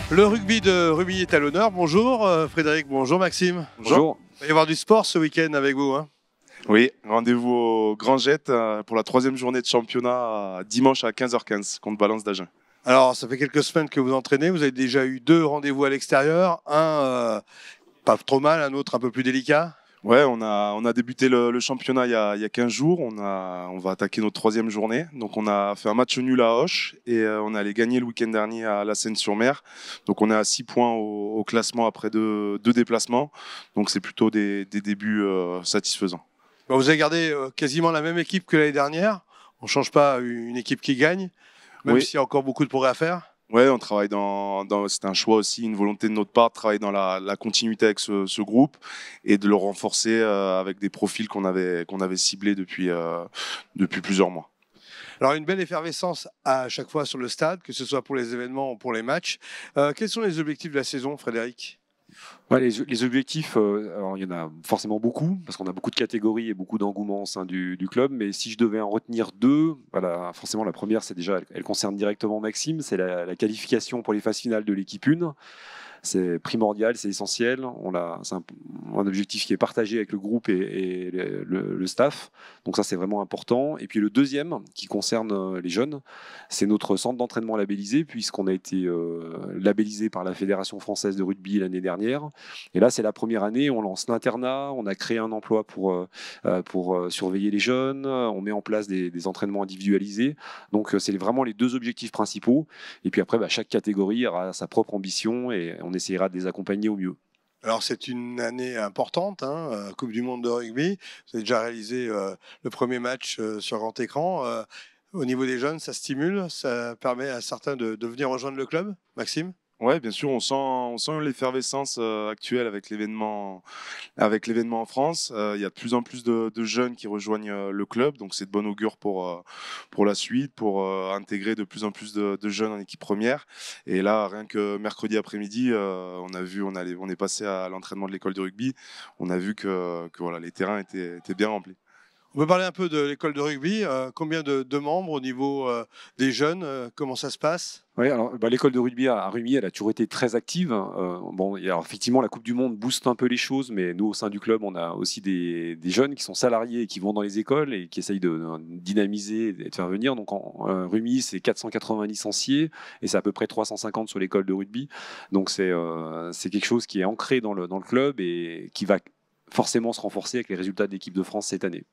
Le rugby de Rubis est à l'honneur. Bonjour Frédéric, bonjour Maxime. Bonjour. Il va y avoir du sport ce week-end avec vous. Oui, rendez-vous au Grand Jet pour la 3e journée de championnat dimanche à 15h15 contre Valence d'Agen. Alors, ça fait quelques semaines que vous entraînez. Vous avez déjà eu 2 rendez-vous à l'extérieur. Un pas trop mal, un autre un peu plus délicat. Ouais, on a débuté le championnat il y a 15 jours. On va attaquer notre 3e journée. Donc on a fait un match nul à Auch et on est allé gagner le week-end dernier à La Seyne-sur-Mer. Donc on est à 6 points au classement après deux déplacements. Donc c'est plutôt des débuts satisfaisants. Bon, vous avez gardé quasiment la même équipe que l'année dernière. On ne change pas une équipe qui gagne, même s'il y a encore beaucoup de progrès à faire. Ouais, on travaille c'est un choix aussi, une volonté de notre part de travailler dans la continuité avec ce groupe et de le renforcer avec des profils qu'on avait ciblés depuis plusieurs mois. Alors, une belle effervescence à chaque fois sur le stade, que ce soit pour les événements ou pour les matchs. Quels sont les objectifs de la saison, Frédéric ? Ouais, les objectifs, alors il y en a forcément beaucoup, parce qu'on a beaucoup de catégories et beaucoup d'engouement au sein du club, mais si je devais en retenir deux, voilà, forcément la première, c'est déjà, elle concerne directement Maxime, c'est la qualification pour les phases finales de l'équipe 1. C'est primordial, c'est essentiel. C'est un objectif qui est partagé avec le groupe et le staff. Donc ça, c'est vraiment important. Et puis le deuxième, qui concerne les jeunes, c'est notre centre d'entraînement labellisé, puisqu'on a été labellisé par la Fédération française de rugby l'année dernière. Et là, c'est la première année, on lance l'internat, on a créé un emploi pour surveiller les jeunes, on met en place des entraînements individualisés. Donc c'est vraiment les deux objectifs principaux. Et puis après, chaque catégorie aura sa propre ambition et on essayera de les accompagner au mieux. Alors c'est une année importante, Coupe du Monde de rugby. Vous avez déjà réalisé le premier match sur grand écran. Au niveau des jeunes, ça stimule, ça permet à certains de venir rejoindre le club. Maxime ? Ouais, bien sûr, on sent l'effervescence actuelle avec l'événement en France. Il y a de plus en plus de jeunes qui rejoignent le club, donc c'est de bon augure pour la suite, pour intégrer de plus en plus de jeunes en équipe première. Et là, rien que mercredi après-midi, on est passé à l'entraînement de l'école de rugby. On a vu que voilà, les terrains étaient bien remplis. On peut parler un peu de l'école de rugby. Combien de membres au niveau des jeunes comment ça se passe ? Oui, alors l'école de rugby à Rumi, elle a toujours été très active. Alors, effectivement, la Coupe du Monde booste un peu les choses, mais nous, au sein du club, on a aussi des jeunes qui sont salariés et qui vont dans les écoles et qui essayent de dynamiser et de faire venir. Donc, Rumi, c'est 480 licenciés et c'est à peu près 350 sur l'école de rugby. Donc, c'est quelque chose qui est ancré dans le club et qui va forcément se renforcer avec les résultats de l'équipe de France cette année.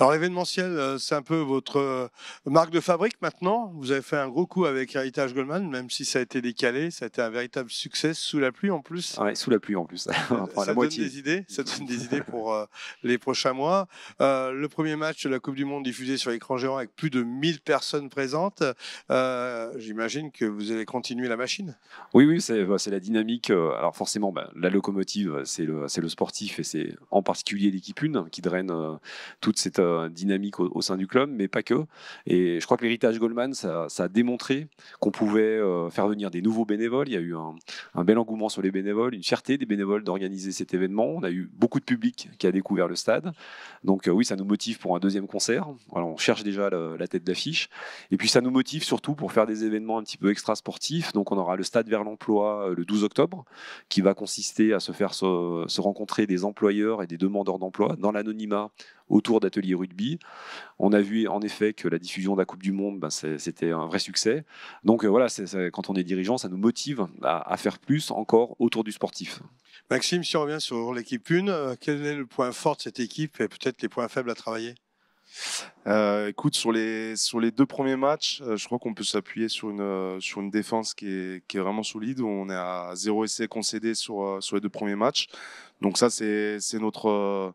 Alors l'événementiel, c'est un peu votre marque de fabrique maintenant. Vous avez fait un gros coup avec Héritage Goldman, même si ça a été décalé. Ça a été un véritable succès sous la pluie en plus. Ouais, sous la pluie en plus. Ça donne des idées pour les prochains mois. Le premier match de la Coupe du Monde diffusé sur écran géant avec plus de 1000 personnes présentes. J'imagine que vous allez continuer la machine. Oui, c'est la dynamique. Alors forcément, la locomotive, c'est le sportif et c'est en particulier l'équipe 1 qui draine toute cette dynamique au sein du club, mais pas que. Et je crois que l'héritage Goldman, ça a démontré qu'on pouvait faire venir des nouveaux bénévoles. Il y a eu un bel engouement sur les bénévoles, une fierté des bénévoles d'organiser cet événement. On a eu beaucoup de public qui a découvert le stade. Donc oui, ça nous motive pour un deuxième concert. Voilà, on cherche déjà la tête d'affiche. Et puis ça nous motive surtout pour faire des événements un petit peu extra-sportifs. Donc on aura le stade vers l'emploi le 12 octobre, qui va consister à se rencontrer des employeurs et des demandeurs d'emploi dans l'anonymat autour d'ateliers rugby. On a vu en effet que la diffusion de la Coupe du Monde, c'était un vrai succès. Donc voilà, quand on est dirigeant, ça nous motive à faire plus encore autour du sportif. Maxime, si on revient sur l'équipe 1, quel est le point fort de cette équipe et peut-être les points faibles à travailler ? Écoute, sur les 2 premiers matchs, je crois qu'on peut s'appuyer sur une défense qui est vraiment solide. On est à 0 essai concédé sur les 2 premiers matchs. Donc ça, c'est notre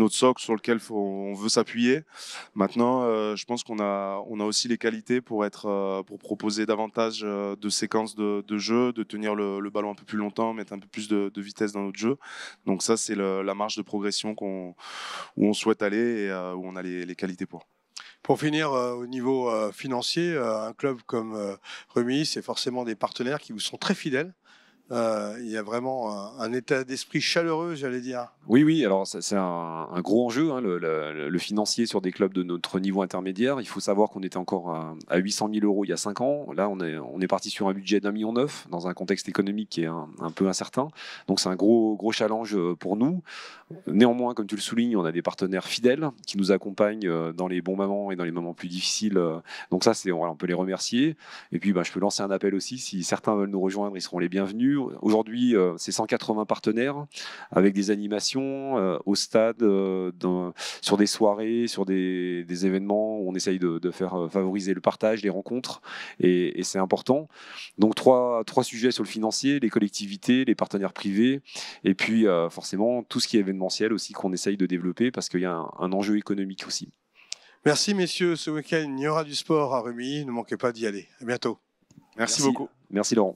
socle sur lequel on veut s'appuyer. Maintenant, je pense qu'on a aussi les qualités pour proposer davantage de séquences de jeu, de tenir le ballon un peu plus longtemps, mettre un peu plus de vitesse dans notre jeu. Donc ça, c'est la marge de progression où on souhaite aller et où on a les qualités pour. Pour finir, au niveau financier, un club comme Rumi, c'est forcément des partenaires qui vous sont très fidèles. Il y a vraiment un état d'esprit chaleureux, j'allais dire. Oui, alors c'est un gros enjeu, hein, le financier sur des clubs de notre niveau intermédiaire. Il faut savoir qu'on était encore à 800 000 euros il y a 5 ans. Là, on est parti sur un budget d'1,9 million dans un contexte économique qui est un peu incertain. Donc c'est un gros challenge pour nous. Néanmoins, comme tu le soulignes, on a des partenaires fidèles qui nous accompagnent dans les bons moments et dans les moments plus difficiles. Donc ça, on peut les remercier. Et puis, je peux lancer un appel aussi. Si certains veulent nous rejoindre, ils seront les bienvenus. Aujourd'hui, c'est 180 partenaires avec des animations au stade, sur des soirées, sur des événements où on essaye de faire favoriser le partage, les rencontres. Et c'est important. Donc, trois sujets sur le financier, les collectivités, les partenaires privés. Et puis, forcément, tout ce qui est événementiel aussi qu'on essaye de développer parce qu'il y a un enjeu économique aussi. Merci messieurs, ce week-end il y aura du sport à Rumilly, ne manquez pas d'y aller. À bientôt. Merci beaucoup. Merci Laurent.